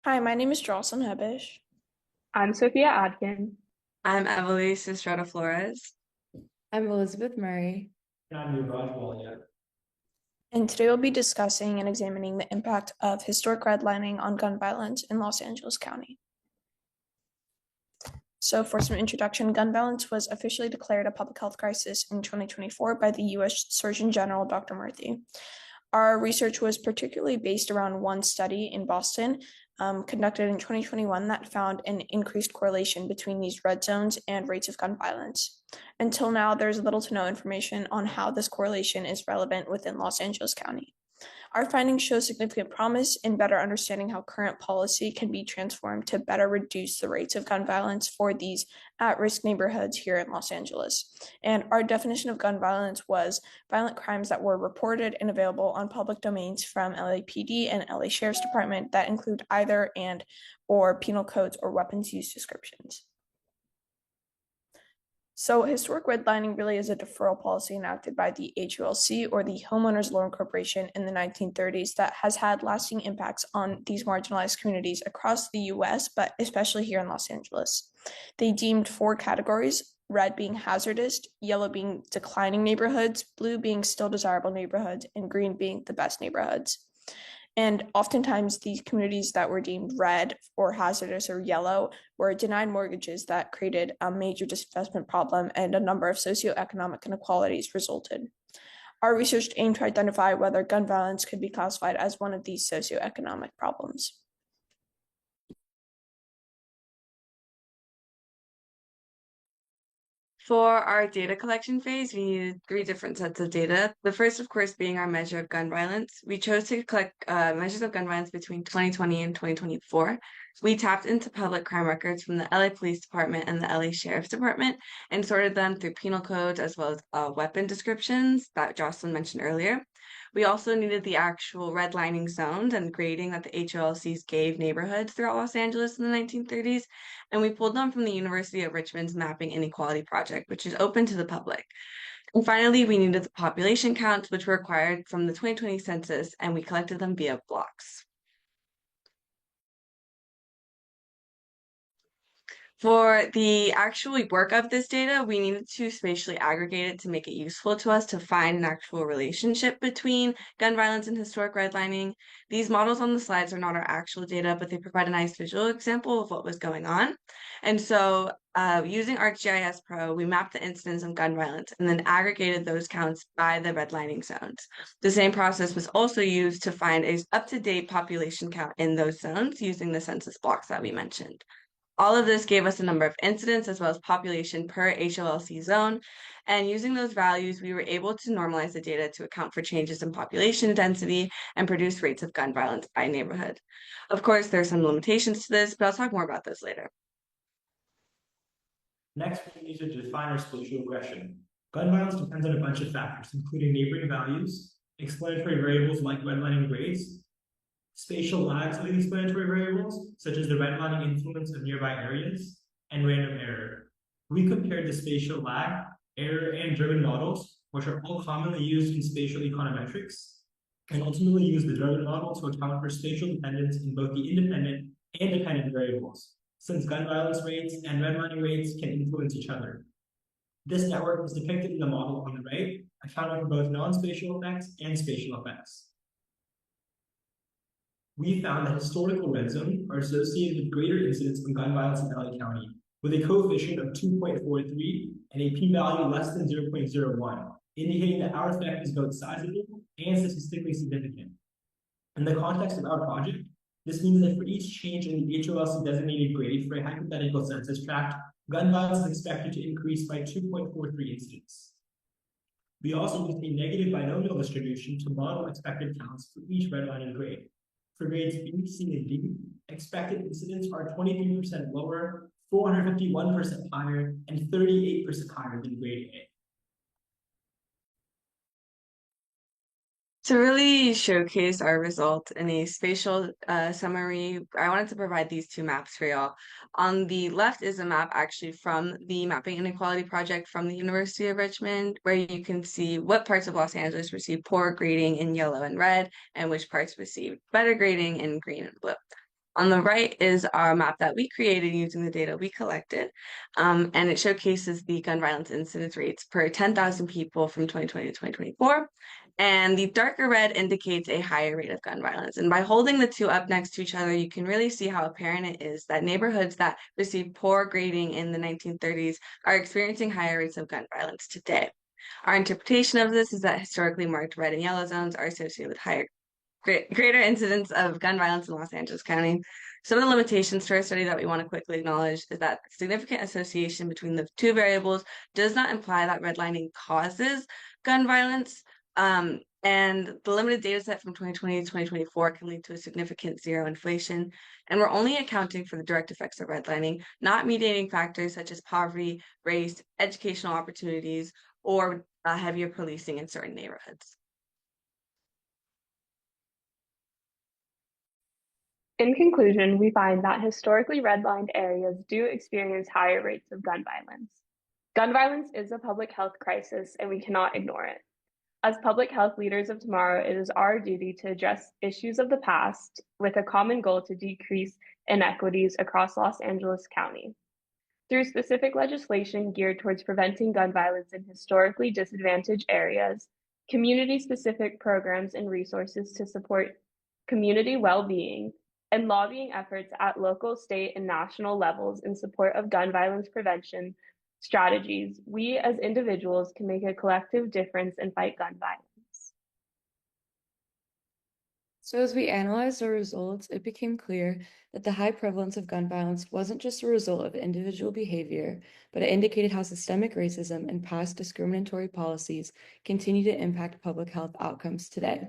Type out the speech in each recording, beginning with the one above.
Hi, my name is Jocelyn Hebish, I'm Sophia Adkins. I'm Evalyse Estradaflores. I'm Elizabeth Murray. I'm Yuvraj, Walia. and today we'll be discussing and examining the impact of historic redlining on gun violence in Los Angeles County. So, for some introduction, gun violence was officially declared a public health crisis in 2024 by the U.S. Surgeon General, Dr. Murthy. Our research was particularly based around one study in Boston, conducted in 2021, that found an increased correlation between these red zones and rates of gun violence. Until now, there's little to no information on how this correlation is relevant within Los Angeles County. Our findings show significant promise in better understanding how current policy can be transformed to better reduce the rates of gun violence for these at-risk neighborhoods here in Los Angeles. And our definition of gun violence was violent crimes that were reported and available on public domains from LAPD and LA Sheriff's Department that include either and or penal codes or weapons use descriptions. So historic redlining really is a deferral policy enacted by the HULC, or the Homeowners Loan Corporation, in the 1930s that has had lasting impacts on these marginalized communities across the US, but especially here in Los Angeles. They deemed four categories: red being hazardous, yellow being declining neighborhoods, blue being still desirable neighborhoods, and green being the best neighborhoods. And oftentimes, these communities that were deemed red or hazardous or yellow were denied mortgages that created a major disinvestment problem, and a number of socioeconomic inequalities resulted. Our research aimed to identify whether gun violence could be classified as one of these socioeconomic problems. For our data collection phase, we needed three different sets of data. The first, of course, being our measure of gun violence. We chose to collect measures of gun violence between 2020 and 2024. We tapped into public crime records from the LA Police Department and the LA Sheriff's Department and sorted them through penal codes as well as weapon descriptions that Jocelyn mentioned earlier. We also needed the actual redlining zones and grading that the HOLCs gave neighborhoods throughout Los Angeles in the 1930s, and we pulled them from the University of Richmond's Mapping Inequality Project, which is open to the public. And finally, we needed the population counts, which were acquired from the 2020 census, and we collected them via blocks. For the actual work of this data, we needed to spatially aggregate it to make it useful to us to find an actual relationship between gun violence and historic redlining. These models on the slides are not our actual data, but they provide a nice visual example of what was going on. And so using ArcGIS Pro, we mapped the incidence of gun violence and then aggregated those counts by the redlining zones. The same process was also used to find a up-to-date population count in those zones using the census blocks that we mentioned. All of this gave us a number of incidents as well as population per HOLC zone. And using those values, we were able to normalize the data to account for changes in population density and produce rates of gun violence by neighborhood. Of course, there are some limitations to this, but I'll talk more about this later. Next, we need to define our spatial regression. Gun violence depends on a bunch of factors, including neighboring values, explanatory variables like redlining grades, spatial lags of the explanatory variables, such as the redlining influence of nearby areas, and random error. We compared the spatial lag, error, and driven models, which are all commonly used in spatial econometrics, and ultimately used the driven model to account for spatial dependence in both the independent and dependent variables, since gun violence rates and redlining rates can influence each other. This network is depicted in the model on the right, accounting for both non-spatial effects and spatial effects. We found that historical red zones are associated with greater incidence of gun violence in LA County, with a coefficient of 2.43 and a p-value less than 0.01, indicating that our effect is both sizable and statistically significant. In the context of our project, this means that for each change in the HOLC designated grade for a hypothetical census tract, gun violence is expected to increase by 2.43 incidents. We also used a negative binomial distribution to model expected counts for each redlining grade. For grades B, C, and D, expected incidents are 23% lower, 451% higher, and 38% higher than grade A. To really showcase our results in a spatial summary, I wanted to provide these two maps for y'all. On the left is a map actually from the Mapping Inequality Project from the University of Richmond, where you can see what parts of Los Angeles receive poor grading in yellow and red, and which parts receive better grading in green and blue. On the right is our map that we created using the data we collected, and it showcases the gun violence incidence rates per 10,000 people from 2020 to 2024. And the darker red indicates a higher rate of gun violence. And by holding the two up next to each other, you can really see how apparent it is that neighborhoods that received poor grading in the 1930s are experiencing higher rates of gun violence today. Our interpretation of this is that historically marked red and yellow zones are associated with higher greater incidence of gun violence in Los Angeles County. Some of the limitations to our study that we want to quickly acknowledge is that significant association between the two variables does not imply that redlining causes gun violence. And the limited data set from 2020 to 2024 can lead to a significant zero inflation. And we're only accounting for the direct effects of redlining, not mediating factors such as poverty, race, educational opportunities, or heavier policing in certain neighborhoods. In conclusion, we find that historically redlined areas do experience higher rates of gun violence. Gun violence is a public health crisis, and we cannot ignore it. As public health leaders of tomorrow, it is our duty to address issues of the past with a common goal to decrease inequities across Los Angeles County. Through specific legislation geared towards preventing gun violence in historically disadvantaged areas, community-specific programs and resources to support community well-being, and lobbying efforts at local, state, and national levels in support of gun violence prevention strategies, we as individuals can make a collective difference and fight gun violence. So as we analyzed our results, it became clear that the high prevalence of gun violence wasn't just a result of individual behavior, but it indicated how systemic racism and past discriminatory policies continue to impact public health outcomes today.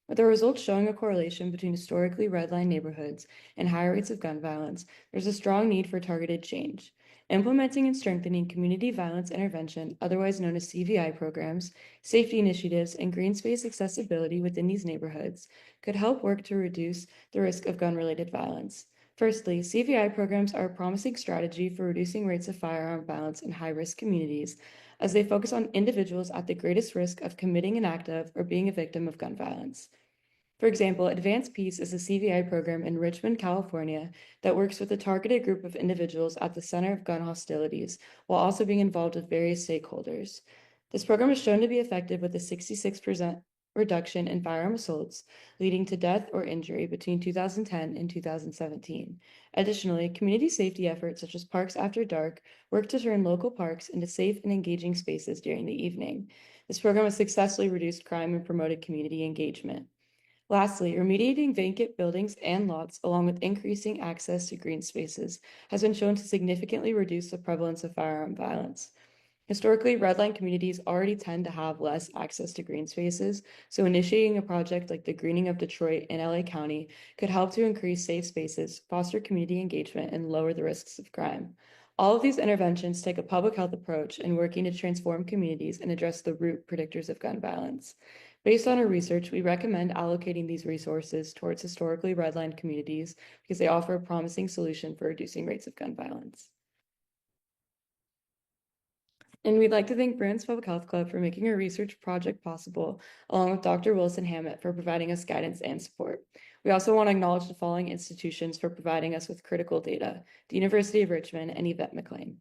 With the results showing a correlation between historically redlined neighborhoods and higher rates of gun violence, there's a strong need for targeted change. Implementing and strengthening community violence intervention, otherwise known as CVI programs, safety initiatives, and green space accessibility within these neighborhoods could help work to reduce the risk of gun-related violence. Firstly, CVI programs are a promising strategy for reducing rates of firearm violence in high-risk communities, as they focus on individuals at the greatest risk of committing an act of or being a victim of gun violence. For example, Advanced Peace is a CVI program in Richmond, California, that works with a targeted group of individuals at the center of gun hostilities, while also being involved with various stakeholders. This program is shown to be effective with a 66% reduction in firearm assaults, leading to death or injury between 2010 and 2017. Additionally, community safety efforts such as Parks After Dark work to turn local parks into safe and engaging spaces during the evening. This program has successfully reduced crime and promoted community engagement. Lastly, remediating vacant buildings and lots, along with increasing access to green spaces, has been shown to significantly reduce the prevalence of firearm violence. Historically, redline communities already tend to have less access to green spaces, so initiating a project like the Greening of Detroit in LA County could help to increase safe spaces, foster community engagement, and lower the risks of crime. All of these interventions take a public health approach in working to transform communities and address the root predictors of gun violence. Based on our research, we recommend allocating these resources towards historically redlined communities because they offer a promising solution for reducing rates of gun violence. And we'd like to thank Bruins Public Health Club for making our research project possible, along with Dr. Wilson Hammett for providing us guidance and support. We also want to acknowledge the following institutions for providing us with critical data: the University of Richmond and Yvette McLean.